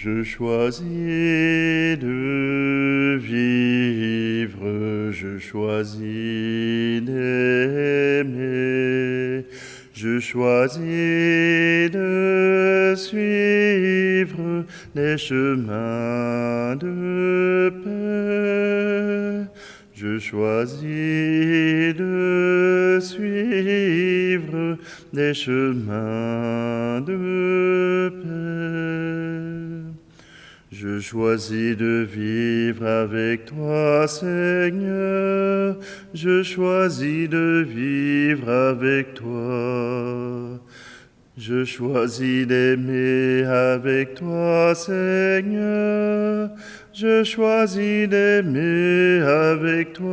Je choisis de vivre, je choisis d'aimer, je choisis de suivre les chemins de paix. Je choisis de suivre les chemins de paix. Je choisis de vivre avec toi, Seigneur. Je choisis de vivre avec toi. Je choisis d'aimer avec toi, Seigneur. Je choisis d'aimer avec toi.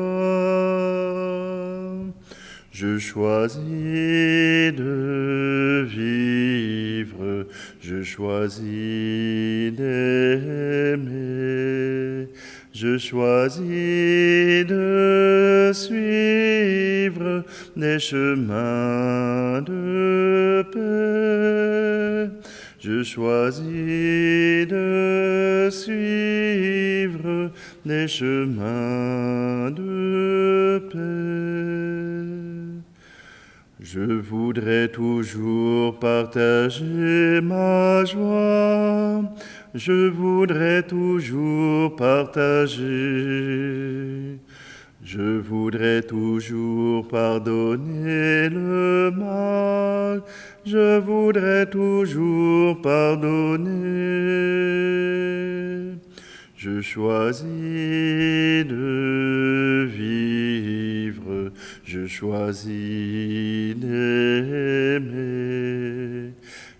Je choisis de vivre, je choisis d'aimer, je choisis de suivre les chemins de paix. Je choisis de suivre les chemins de paix. Je voudrais toujours partager ma joie, je voudrais toujours partager. Je voudrais toujours pardonner le mal, je voudrais toujours pardonner. Je choisis de vivre, je choisis d'aimer,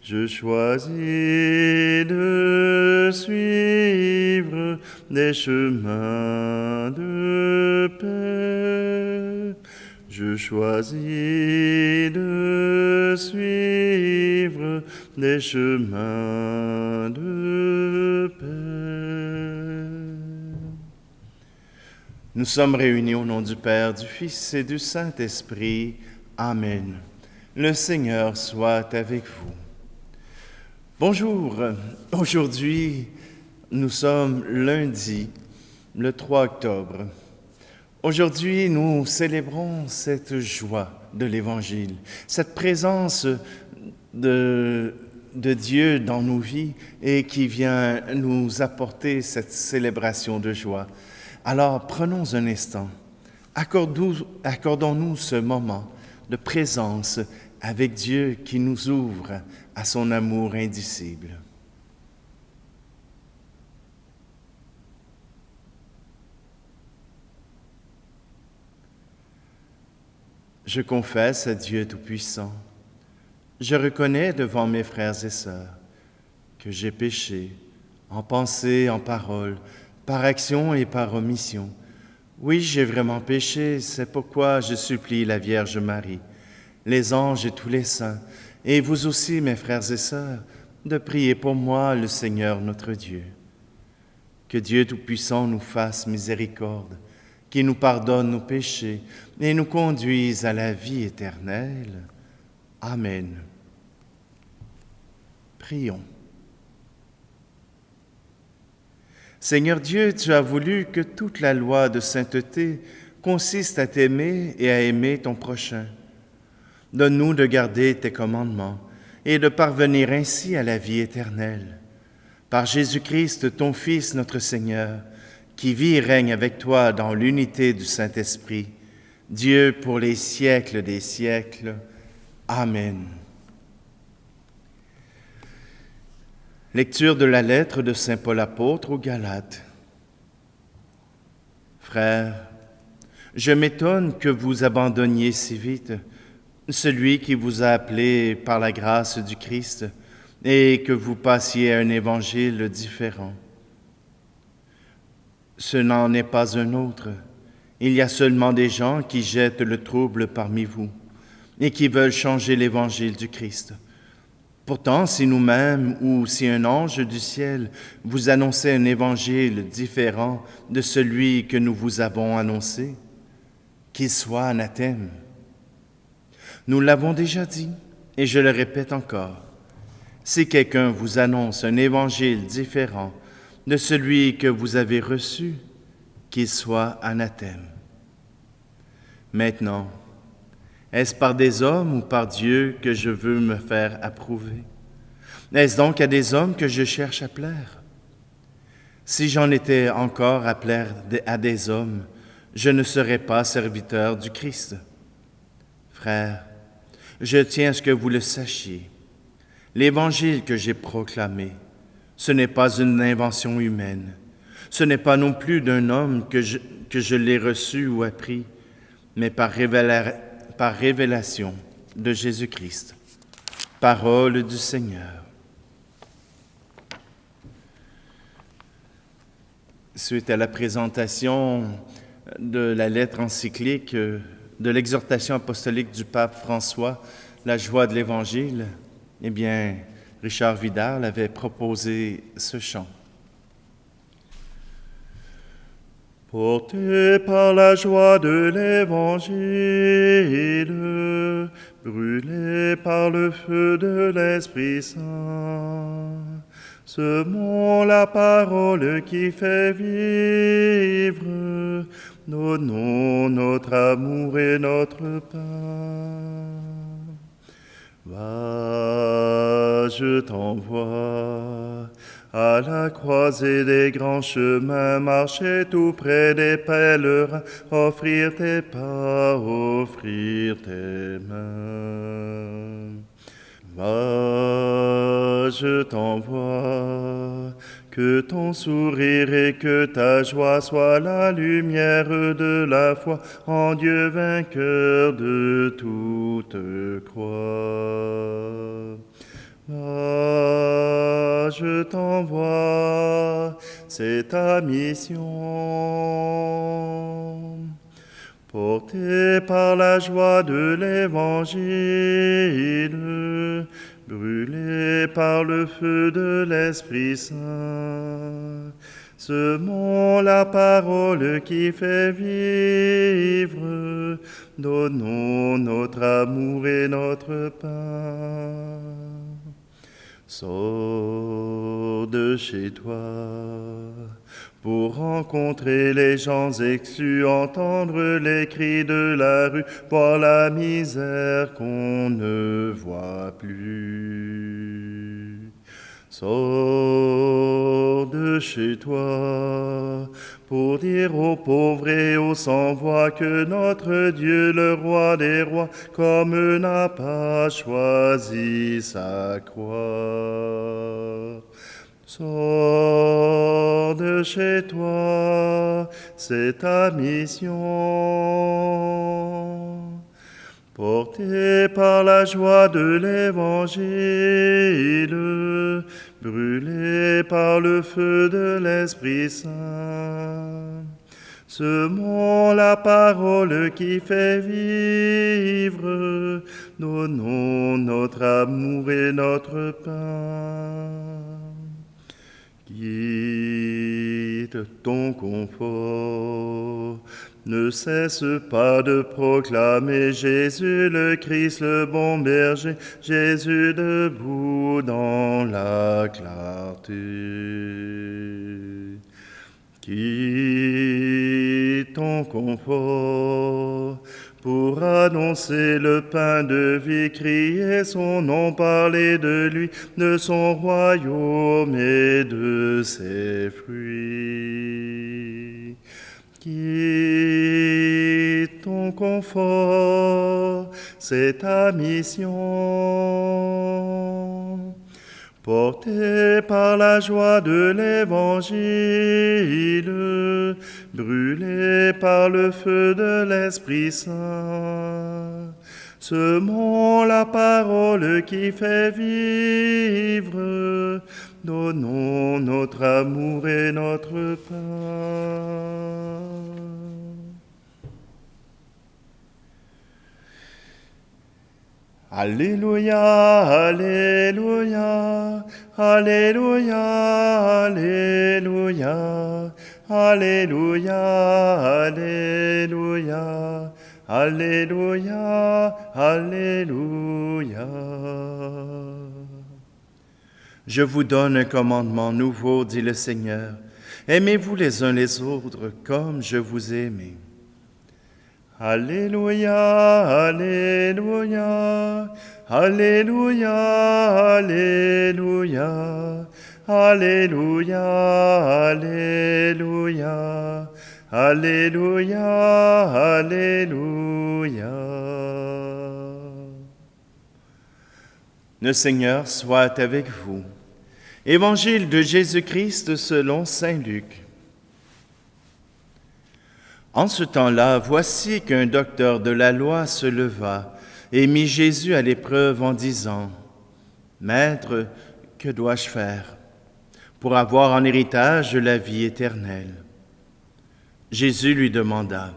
je choisis de suivre les chemins de paix. Je choisis de suivre les chemins de paix. Nous sommes réunis au nom du Père, du Fils et du Saint-Esprit. Amen. Le Seigneur soit avec vous. Bonjour, aujourd'hui nous sommes lundi, le 3 octobre. Aujourd'hui nous célébrons cette joie de l'Évangile, cette présence de Dieu dans nos vies et qui vient nous apporter cette célébration de joie. Alors prenons un instant, accordons-nous ce moment de présence avec Dieu qui nous ouvre à son amour indicible. Je confesse à Dieu Tout-Puissant, je reconnais devant mes frères et sœurs que j'ai péché en pensée, en parole, par action et par omission. Oui, j'ai vraiment péché, c'est pourquoi je supplie la Vierge Marie, les anges et tous les saints, et vous aussi, mes frères et sœurs, de prier pour moi, le Seigneur notre Dieu. Que Dieu Tout-Puissant nous fasse miséricorde, qu'il nous pardonne nos péchés et nous conduise à la vie éternelle. Amen. Prions. Seigneur Dieu, tu as voulu que toute la loi de sainteté consiste à t'aimer et à aimer ton prochain. Donne-nous de garder tes commandements et de parvenir ainsi à la vie éternelle. Par Jésus-Christ, ton Fils, notre Seigneur, qui vit et règne avec toi dans l'unité du Saint-Esprit, Dieu pour les siècles des siècles. Amen. Lecture de la lettre de saint Paul apôtre aux Galates. Frères, je m'étonne que vous abandonniez si vite celui qui vous a appelé par la grâce du Christ et que vous passiez à un évangile différent. Ce n'en est pas un autre. Il y a seulement des gens qui jettent le trouble parmi vous et qui veulent changer l'évangile du Christ. Pourtant, si nous-mêmes ou si un ange du ciel vous annonçait un évangile différent de celui que nous vous avons annoncé, qu'il soit anathème. Nous l'avons déjà dit, et je le répète encore, Si quelqu'un vous annonce un évangile différent de celui que vous avez reçu, qu'il soit anathème. Maintenant, est-ce par des hommes ou par Dieu que je veux me faire approuver? Est-ce donc à des hommes que je cherche à plaire? Si j'en étais encore à plaire à des hommes, je ne serais pas serviteur du Christ. Frères, je tiens à ce que vous le sachiez. L'Évangile que j'ai proclamé, ce n'est pas une invention humaine. Ce n'est pas non plus d'un homme que je l'ai reçu ou appris, mais par révélation de Jésus-Christ. Parole du Seigneur. Suite à la présentation de la lettre encyclique de l'exhortation apostolique du pape François, La joie de l'Évangile, eh bien, Richard Vidal avait proposé ce chant. Porté par la joie de l'Évangile, brûlé par le feu de l'Esprit Saint, semons la parole qui fait vivre, donnons notre amour et notre pain. Va, je t'envoie à la croisée des grands chemins, marcher tout près des pèlerins, offrir tes pas, offrir tes mains. Va, je t'envoie, que ton sourire et que ta joie soient la lumière de la foi en Dieu vainqueur de toute croix. Va, je t'envoie, c'est ta mission. Porté par la joie de l'Évangile, brûlé par le feu de l'Esprit Saint, semons la parole qui fait vivre, donnons notre amour et notre pain. Sors de chez toi pour rencontrer les gens exclus, entendre les cris de la rue, voir la misère qu'on ne voit plus. Sors de chez toi pour dire aux pauvres et aux sans-voix que notre Dieu, le roi des rois, comme n'a pas choisi sa croix. Sors de chez toi, c'est ta mission. Porté par la joie de l'Évangile, brûlé par le feu de l'Esprit Saint, semons la parole qui fait vivre, donnons notre amour et notre pain. Guide ton confort, ne cesse pas de proclamer Jésus le Christ, le bon berger, Jésus debout dans la clarté. Quitte ton confort pour annoncer le pain de vie, crier son nom, parler de lui, de son royaume et de ses fruits. Quitte ton confort, c'est ta mission. Porté par la joie de l'Évangile, brûlé par le feu de l'Esprit Saint, semons la parole qui fait vivre, donnons notre amour et notre pain. Alléluia, Alléluia, Alléluia, Alléluia, Alléluia, Alléluia, Alléluia, Alléluia. Je vous donne un commandement nouveau, dit le Seigneur. Aimez-vous les uns les autres comme je vous ai aimé. Alléluia, Alléluia, Alléluia, Alléluia, Alléluia, Alléluia, Alléluia, Alléluia. Le Seigneur soit avec vous. Évangile de Jésus-Christ selon saint Luc. En ce temps-là, voici qu'un docteur de la loi se leva et mit Jésus à l'épreuve en disant, « Maître, que dois-je faire pour avoir en héritage la vie éternelle ?» Jésus lui demanda,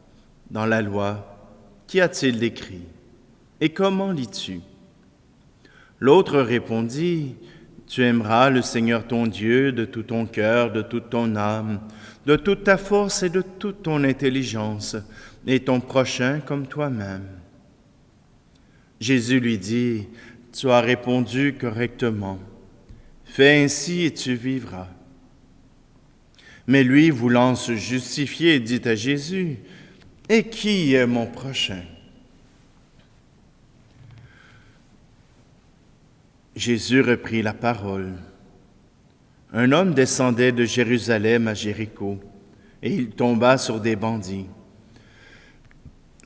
« Dans la loi, qu'y a-t-il écrit? Et comment lis-tu » L'autre répondit, « Tu aimeras le Seigneur ton Dieu de tout ton cœur, de toute ton âme, de toute ta force et de toute ton intelligence, et ton prochain comme toi-même. » Jésus lui dit, « Tu as répondu correctement. Fais ainsi et tu vivras. » Mais lui, voulant se justifier, dit à Jésus, « Et qui est mon prochain? » Jésus reprit la parole. Un homme descendait de Jérusalem à Jéricho, et il tomba sur des bandits.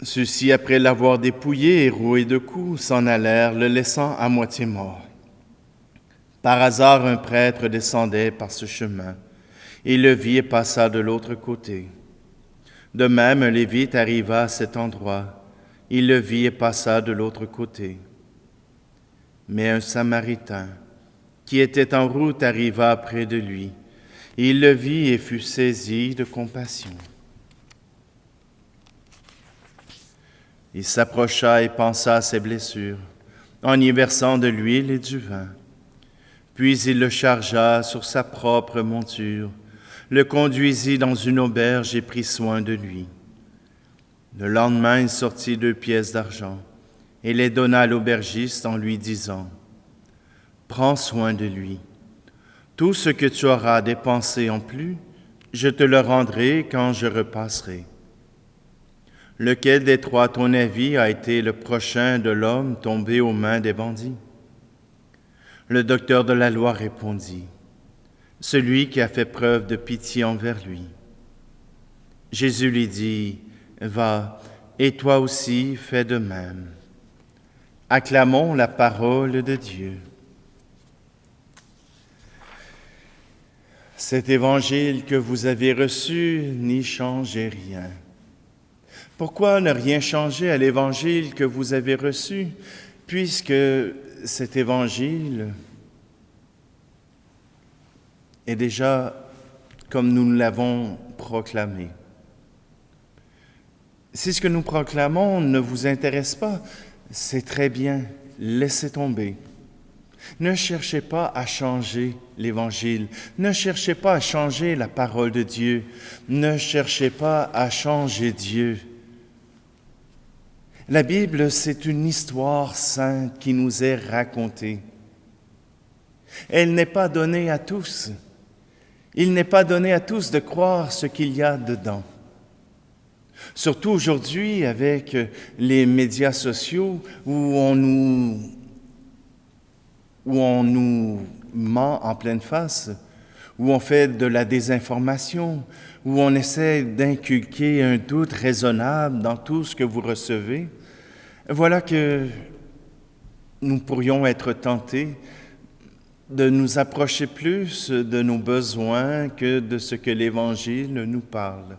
Ceux-ci, après l'avoir dépouillé et roué de coups, s'en allèrent, le laissant à moitié mort. Par hasard, un prêtre descendait par ce chemin. Il le vit et passa de l'autre côté. De même, un Lévite arriva à cet endroit. Il le vit et passa de l'autre côté. Mais un Samaritain, qui était en route, arriva près de lui. Il le vit et fut saisi de compassion. Il s'approcha et pansa ses blessures, en y versant de l'huile et du vin. Puis il le chargea sur sa propre monture, le conduisit dans une auberge et prit soin de lui. Le lendemain, il sortit 2 pièces d'argent et les donna à l'aubergiste en lui disant, « Prends soin de lui. Tout ce que tu auras dépensé en plus, je te le rendrai quand je repasserai. » Lequel des 3, à ton avis, a été le prochain de l'homme tombé aux mains des bandits? Le docteur de la loi répondit, « Celui qui a fait preuve de pitié envers lui. » Jésus lui dit, « Va, et toi aussi fais de même. » Acclamons la parole de Dieu. Cet évangile que vous avez reçu, n'y changez rien. Pourquoi ne rien changer à l'évangile que vous avez reçu, puisque cet évangile est déjà comme nous l'avons proclamé? Si ce que nous proclamons ne vous intéresse pas, c'est très bien, laissez tomber. Ne cherchez pas à changer l'Évangile, ne cherchez pas à changer la parole de Dieu, ne cherchez pas à changer Dieu. La Bible, c'est une histoire sainte qui nous est racontée. Elle n'est pas donnée à tous. Il n'est pas donné à tous de croire ce qu'il y a dedans. Surtout aujourd'hui, avec les médias sociaux où on nous ment en pleine face, où on fait de la désinformation, où on essaie d'inculquer un doute raisonnable dans tout ce que vous recevez, voilà que nous pourrions être tentés de nous approcher plus de nos besoins que de ce que l'Évangile nous parle.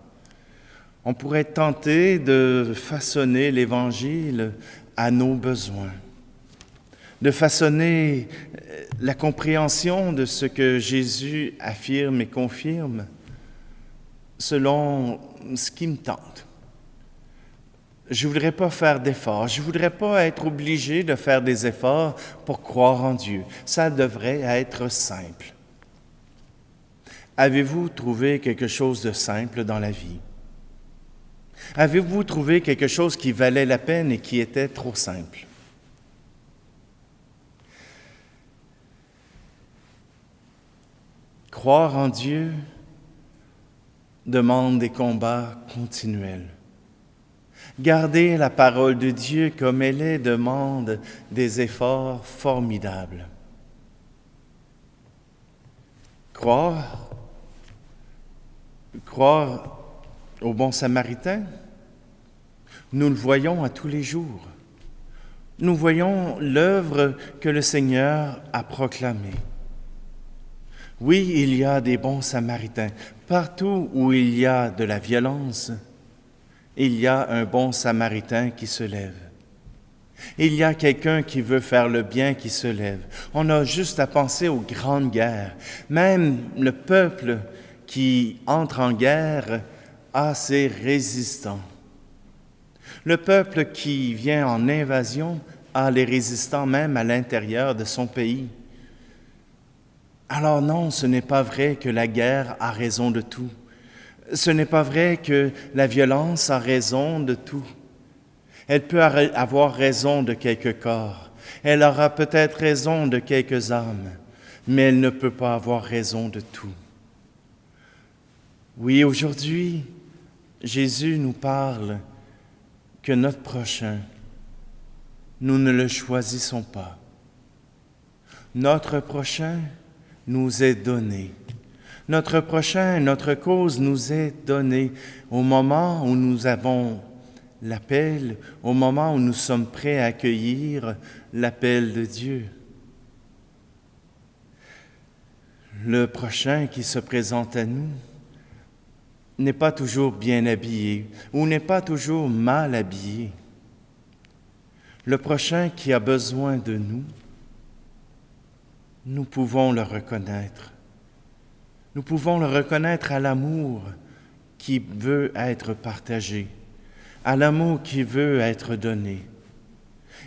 On pourrait être tenté de façonner l'Évangile à nos besoins, de façonner la compréhension de ce que Jésus affirme et confirme selon ce qui me tente. Je ne voudrais pas faire d'efforts, je ne voudrais pas être obligé de faire des efforts pour croire en Dieu. Ça devrait être simple. Avez-vous trouvé quelque chose de simple dans la vie? Avez-vous trouvé quelque chose qui valait la peine et qui était trop simple? Croire en Dieu demande des combats continuels. Garder la parole de Dieu comme elle est demande des efforts formidables. Croire au bon Samaritain, nous le voyons à tous les jours. Nous voyons l'œuvre que le Seigneur a proclamée. Oui, il y a des bons Samaritains. Partout où il y a de la violence, il y a un bon Samaritain qui se lève. Il y a quelqu'un qui veut faire le bien qui se lève. On a juste à penser aux grandes guerres. Même le peuple qui entre en guerre a ses résistants. Le peuple qui vient en invasion a les résistants même à l'intérieur de son pays. Alors non, ce n'est pas vrai que la guerre a raison de tout. Ce n'est pas vrai que la violence a raison de tout. Elle peut avoir raison de quelques corps. Elle aura peut-être raison de quelques âmes, mais elle ne peut pas avoir raison de tout. Oui, aujourd'hui, Jésus nous parle que notre prochain, nous ne le choisissons pas. Notre prochain nous est donné. Notre prochain, notre cause nous est donnée au moment où nous avons l'appel, au moment où nous sommes prêts à accueillir l'appel de Dieu. Le prochain qui se présente à nous n'est pas toujours bien habillé ou n'est pas toujours mal habillé. Le prochain qui a besoin de nous, nous pouvons le reconnaître. Nous pouvons le reconnaître à l'amour qui veut être partagé, à l'amour qui veut être donné.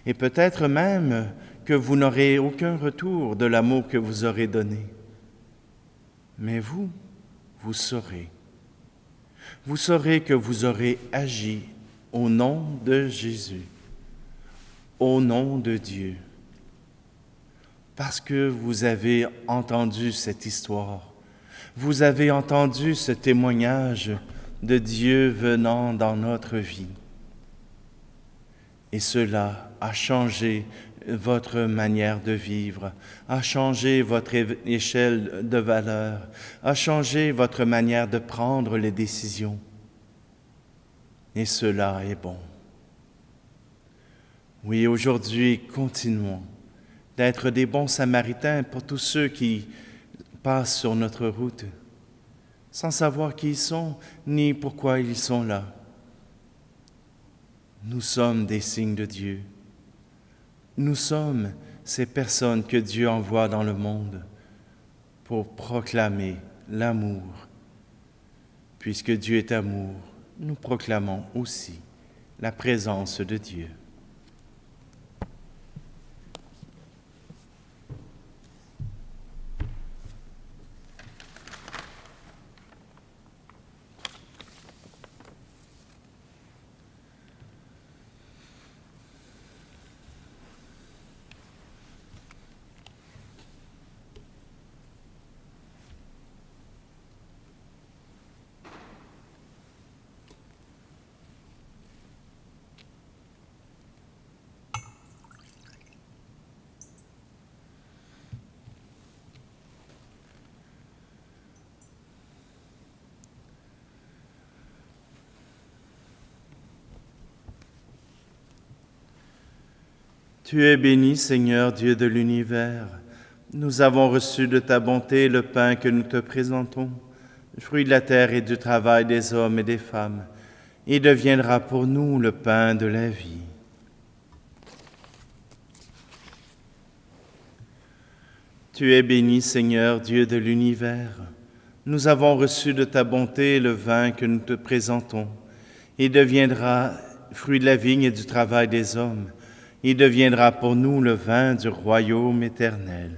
Et peut-être même que vous n'aurez aucun retour de l'amour que vous aurez donné. Mais vous saurez. Vous saurez que vous aurez agi au nom de Jésus, au nom de Dieu, parce que vous avez entendu cette histoire, vous avez entendu ce témoignage de Dieu venant dans notre vie. Et cela a changé votre manière de vivre, a changé votre échelle de valeur, a changé votre manière de prendre les décisions. Et cela est bon. Oui, aujourd'hui, continuons d'être des bons Samaritains pour tous ceux qui passent sur notre route, sans savoir qui ils sont, ni pourquoi ils sont là. Nous sommes des signes de Dieu. Nous sommes ces personnes que Dieu envoie dans le monde pour proclamer l'amour. Puisque Dieu est amour, nous proclamons aussi la présence de Dieu. Tu es béni, Seigneur, Dieu de l'univers. Nous avons reçu de ta bonté le pain que nous te présentons, le fruit de la terre et du travail des hommes et des femmes. Il deviendra pour nous le pain de la vie. Tu es béni, Seigneur, Dieu de l'univers. Nous avons reçu de ta bonté le vin que nous te présentons. Il deviendra fruit de la vigne et du travail des hommes. Il deviendra pour nous le vin du royaume éternel.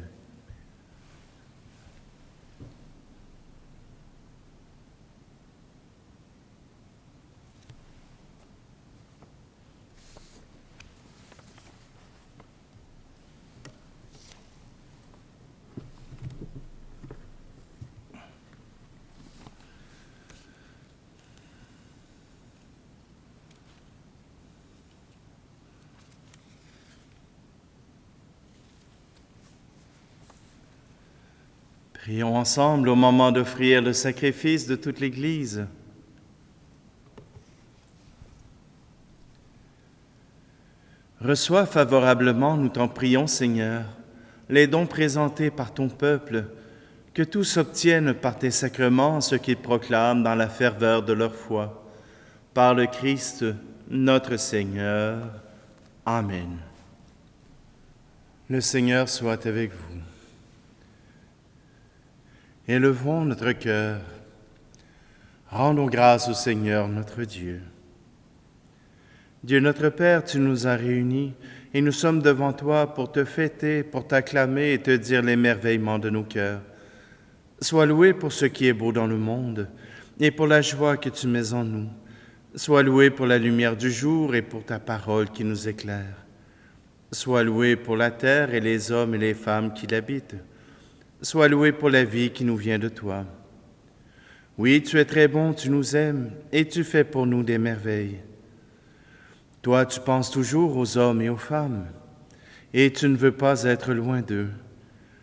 Prions ensemble au moment d'offrir le sacrifice de toute l'Église. Reçois favorablement, nous t'en prions, Seigneur, les dons présentés par ton peuple, que tous obtiennent par tes sacrements ce qu'ils proclament dans la ferveur de leur foi. Par le Christ, notre Seigneur. Amen. Le Seigneur soit avec vous. Élevons notre cœur. Rendons grâce au Seigneur notre Dieu. Dieu notre Père, tu nous as réunis et nous sommes devant toi pour te fêter, pour t'acclamer et te dire l'émerveillement de nos cœurs. Sois loué pour ce qui est beau dans le monde et pour la joie que tu mets en nous. Sois loué pour la lumière du jour et pour ta parole qui nous éclaire. Sois loué pour la terre et les hommes et les femmes qui l'habitent. Sois loué pour la vie qui nous vient de toi. Oui, tu es très bon, tu nous aimes et tu fais pour nous des merveilles. Toi, tu penses toujours aux hommes et aux femmes, et tu ne veux pas être loin d'eux.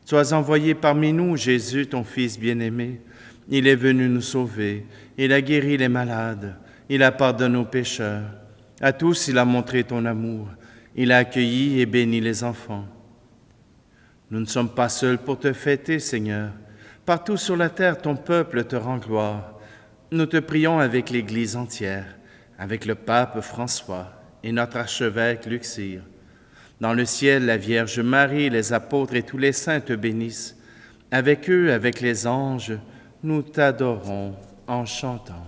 Tu as envoyé parmi nous Jésus, ton Fils bien-aimé. Il est venu nous sauver, il a guéri les malades, il a pardonné nos pécheurs. À tous, il a montré ton amour, il a accueilli et béni les enfants. Nous ne sommes pas seuls pour te fêter, Seigneur. Partout sur la terre, ton peuple te rend gloire. Nous te prions avec l'Église entière, avec le pape François et notre archevêque Luxire. Dans le ciel, la Vierge Marie, les apôtres et tous les saints te bénissent. Avec eux, avec les anges, nous t'adorons en chantant.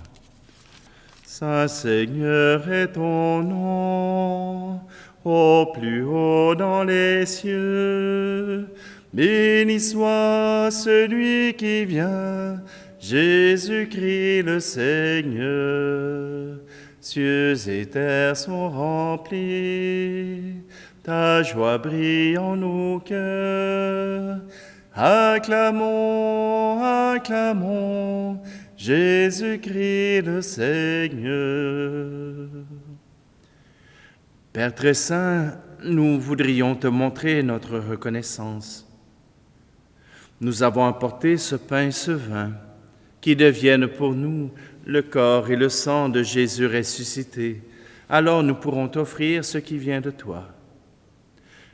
Saint Seigneur est ton nom, au plus haut dans les cieux. Béni soit celui qui vient, Jésus-Christ le Seigneur. Cieux et terre sont remplis, ta joie brille en nos cœurs. Acclamons, acclamons, Jésus-Christ le Seigneur. Père très saint, nous voudrions te montrer notre reconnaissance. Nous avons apporté ce pain et ce vin, qui deviennent pour nous le corps et le sang de Jésus ressuscité. Alors nous pourrons t'offrir ce qui vient de toi.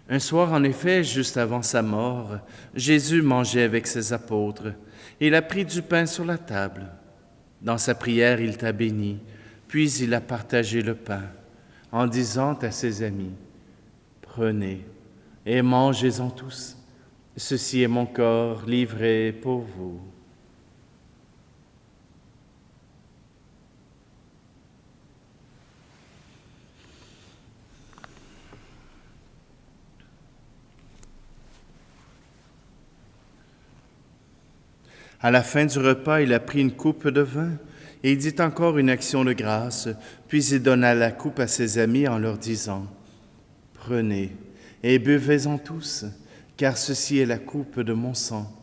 Un soir, en effet, juste avant sa mort, Jésus mangeait avec ses apôtres. Il a pris du pain sur la table. Dans sa prière, il t'a béni, puis il a partagé le pain, en disant à ses amis, « Prenez et mangez-en tous. Ceci est mon corps livré pour vous. » À la fin du repas, il a pris une coupe de vin et il dit encore une action de grâce, puis il donna la coupe à ses amis en leur disant, « Prenez et buvez-en tous, car ceci est la coupe de mon sang,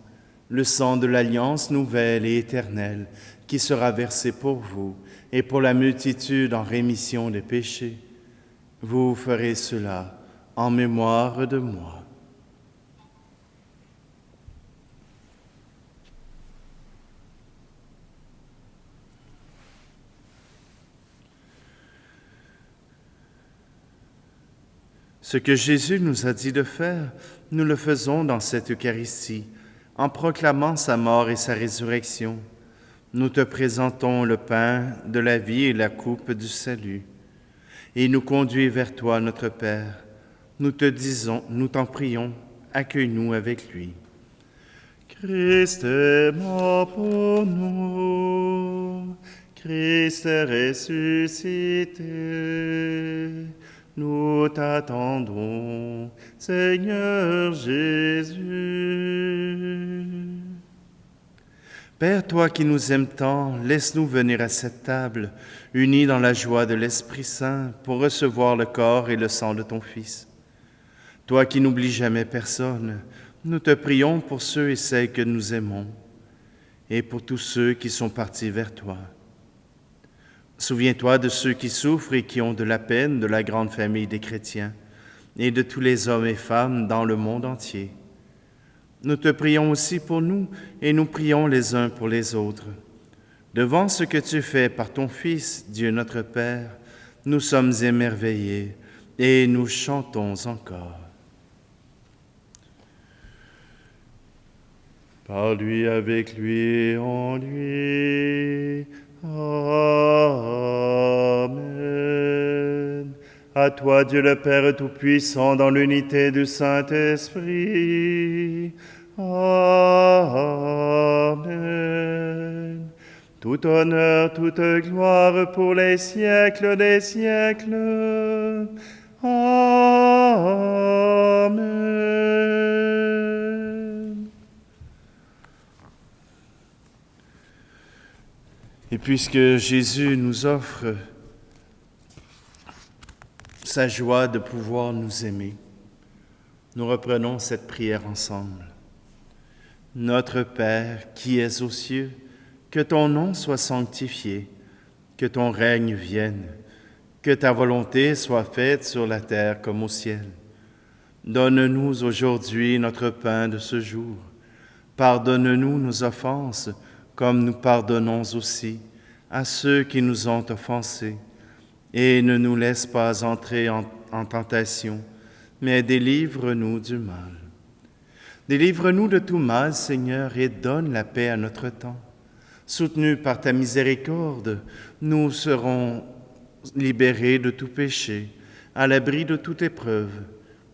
le sang de l'alliance nouvelle et éternelle qui sera versé pour vous et pour la multitude en rémission des péchés. Vous ferez cela en mémoire de moi. » Ce que Jésus nous a dit de faire, nous le faisons dans cette Eucharistie, en proclamant sa mort et sa résurrection. Nous te présentons le pain de la vie et la coupe du salut. Et nous conduis vers toi, notre Père. Nous te disons, nous t'en prions, accueille-nous avec lui. Christ est mort pour nous, Christ est ressuscité. Nous t'attendons, Seigneur Jésus. Père, toi qui nous aimes tant, laisse-nous venir à cette table, unis dans la joie de l'Esprit Saint, pour recevoir le corps et le sang de ton Fils. Toi qui n'oublies jamais personne, nous te prions pour ceux et celles que nous aimons, et pour tous ceux qui sont partis vers toi. Souviens-toi de ceux qui souffrent et qui ont de la peine, de la grande famille des chrétiens, et de tous les hommes et femmes dans le monde entier. Nous te prions aussi pour nous et nous prions les uns pour les autres. Devant ce que tu fais par ton Fils, Dieu notre Père, nous sommes émerveillés et nous chantons encore. Par lui, avec lui, en lui. Amen. À toi, Dieu le Père Tout-Puissant, dans l'unité du Saint-Esprit. Amen. Tout honneur, toute gloire pour les siècles des siècles. Amen. Et puisque Jésus nous offre sa joie de pouvoir nous aimer, nous reprenons cette prière ensemble. Notre Père qui es aux cieux, que ton nom soit sanctifié, que ton règne vienne, que ta volonté soit faite sur la terre comme au ciel. Donne-nous aujourd'hui notre pain de ce jour. Pardonne-nous nos offenses, comme nous pardonnons aussi à ceux qui nous ont offensés. Et ne nous laisse pas entrer en tentation, mais délivre-nous du mal. Délivre-nous de tout mal, Seigneur, et donne la paix à notre temps. Soutenus par ta miséricorde, nous serons libérés de tout péché, à l'abri de toute épreuve.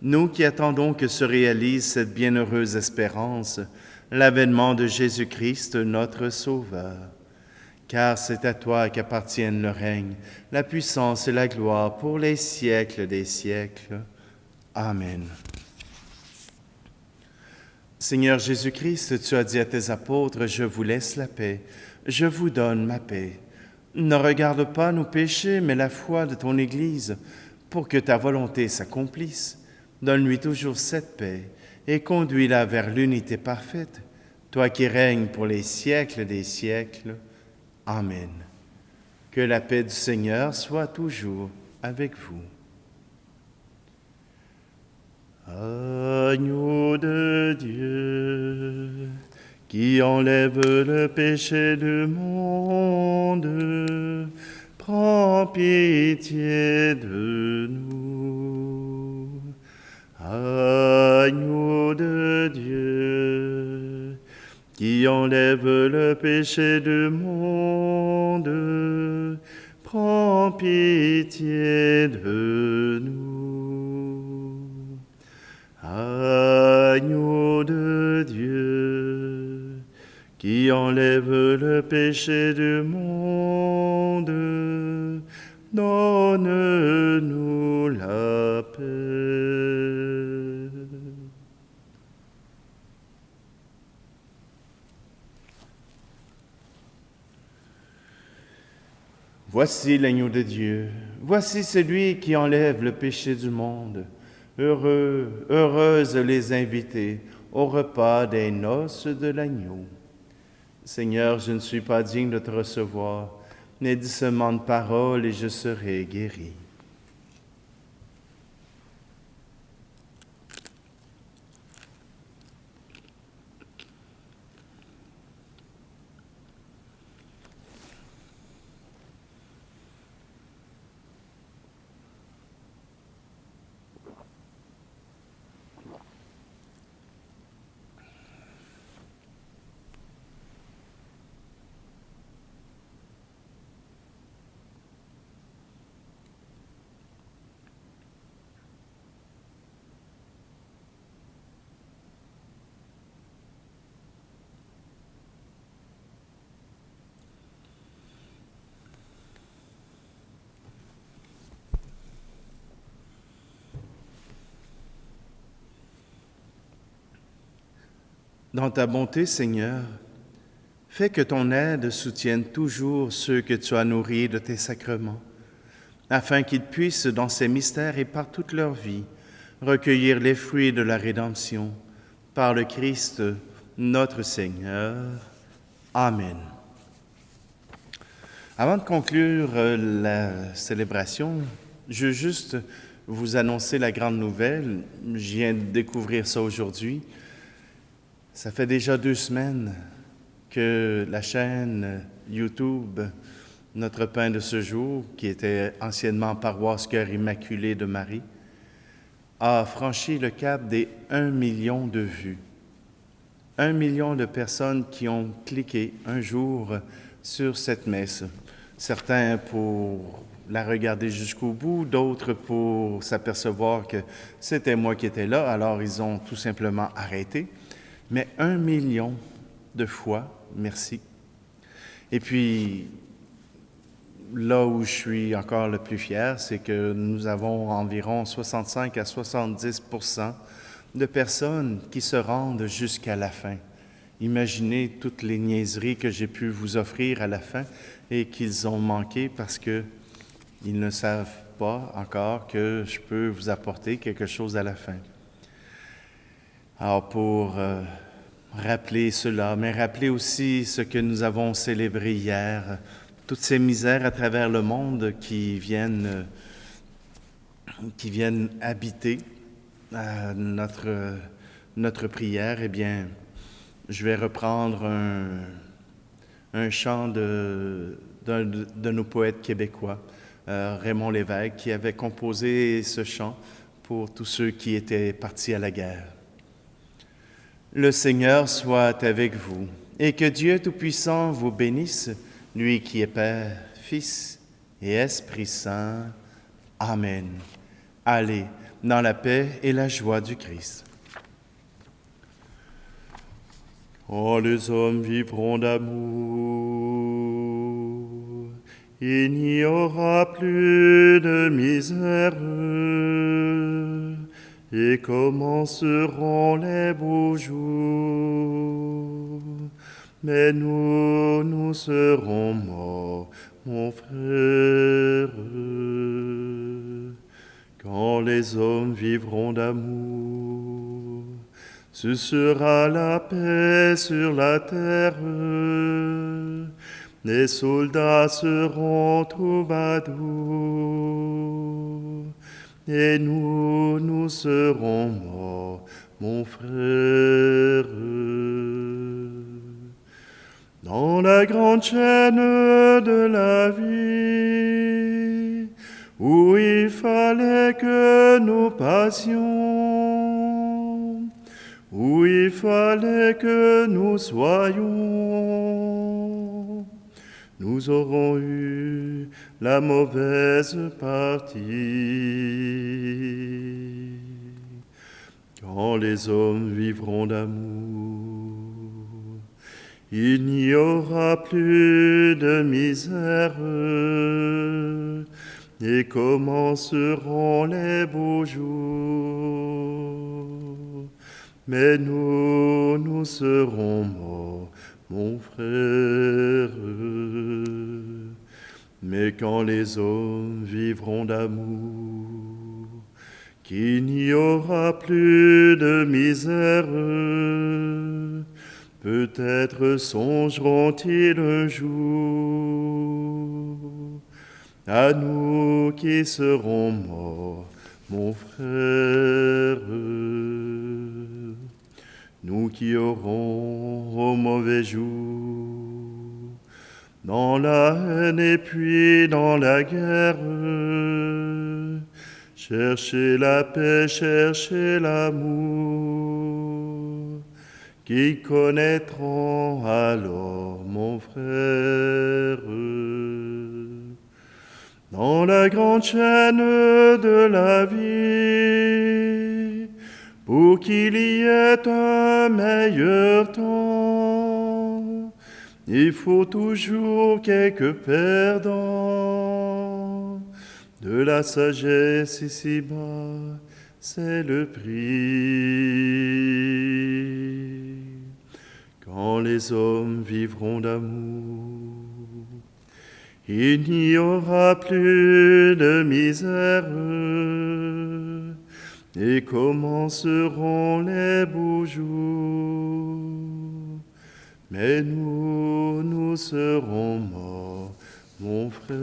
Nous qui attendons que se réalise cette bienheureuse espérance, l'avènement de Jésus-Christ, notre Sauveur. Car c'est à toi qu'appartiennent le règne, la puissance et la gloire pour les siècles des siècles. Amen. Seigneur Jésus-Christ, tu as dit à tes apôtres, « Je vous laisse la paix, je vous donne ma paix. » Ne regarde pas nos péchés, mais la foi de ton Église, pour que ta volonté s'accomplisse. Donne-lui toujours cette paix et conduis-la vers l'unité parfaite, toi qui règnes pour les siècles des siècles. Amen. Que la paix du Seigneur soit toujours avec vous. Agneau de Dieu, qui enlève le péché du monde, prends pitié de nous. Agneau de Dieu, qui enlève le péché du monde, prends pitié de nous. Agneau de Dieu, qui enlève le péché du monde, donne-nous la paix. Voici l'agneau de Dieu, voici celui qui enlève le péché du monde. Heureux, heureuses les invités au repas des noces de l'agneau. Seigneur, je ne suis pas digne de te recevoir, mais dis seulement de parole et je serai guéri. Dans ta bonté, Seigneur, fais que ton aide soutienne toujours ceux que tu as nourris de tes sacrements, afin qu'ils puissent, dans ces mystères et par toute leur vie, recueillir les fruits de la rédemption, par le Christ, notre Seigneur. Amen. Avant de conclure la célébration, je veux juste vous annoncer la grande nouvelle. Je viens de découvrir ça aujourd'hui. Ça fait déjà 2 semaines que la chaîne YouTube Notre Pain de ce jour, qui était anciennement Paroisse Cœur Immaculé de Marie, a franchi le cap des 1 million de vues. 1 million de personnes qui ont cliqué un jour sur cette messe. Certains pour la regarder jusqu'au bout, d'autres pour s'apercevoir que c'était moi qui étais là, alors ils ont tout simplement arrêté. Mais 1 million de fois, merci. Et puis, là où je suis encore le plus fier, c'est que nous avons environ 65 à 70% de personnes qui se rendent jusqu'à la fin. Imaginez toutes les niaiseries que j'ai pu vous offrir à la fin et qu'ils ont manqué parce qu'ils ne savent pas encore que je peux vous apporter quelque chose à la fin. Alors pour rappeler cela, mais rappeler aussi ce que nous avons célébré hier, toutes ces misères à travers le monde qui viennent habiter notre prière, eh bien, je vais reprendre un chant d'un de nos poètes québécois, Raymond Lévesque, qui avait composé ce chant pour tous ceux qui étaient partis à la guerre. Le Seigneur soit avec vous, et que Dieu Tout-Puissant vous bénisse, lui qui est Père, Fils et Esprit Saint. Amen. Allez dans la paix et la joie du Christ. Quand les hommes vivront d'amour, il n'y aura plus de misère, et commenceront les beaux jours. Mais nous serons morts, mon frère. Quand les hommes vivront d'amour, ce sera la paix sur la terre. Les soldats seront troubadours, et nous serons morts, mon frère. Dans la grande chaîne de la vie, où il fallait que nous passions, où il fallait que nous soyons, nous aurons eu la mauvaise partie. Quand les hommes vivront d'amour, il n'y aura plus de misère, et commenceront les beaux jours. Mais nous serons morts, mon frère. Mais quand les hommes vivront d'amour, qu'il n'y aura plus de misère, peut-être songeront-ils un jour à nous qui serons morts, mon frère. Nous qui aurons au mauvais jour, dans la haine et puis dans la guerre, cherchez la paix, cherchez l'amour, qui connaîtront alors, mon frère. Dans la grande chaîne de la vie, pour qu'il y ait un meilleur temps, il faut toujours quelques perdants. De la sagesse ici-bas, c'est le prix. Quand les hommes vivront d'amour, il n'y aura plus de misère, et commenceront les beaux jours. Mais nous serons morts, mon frère.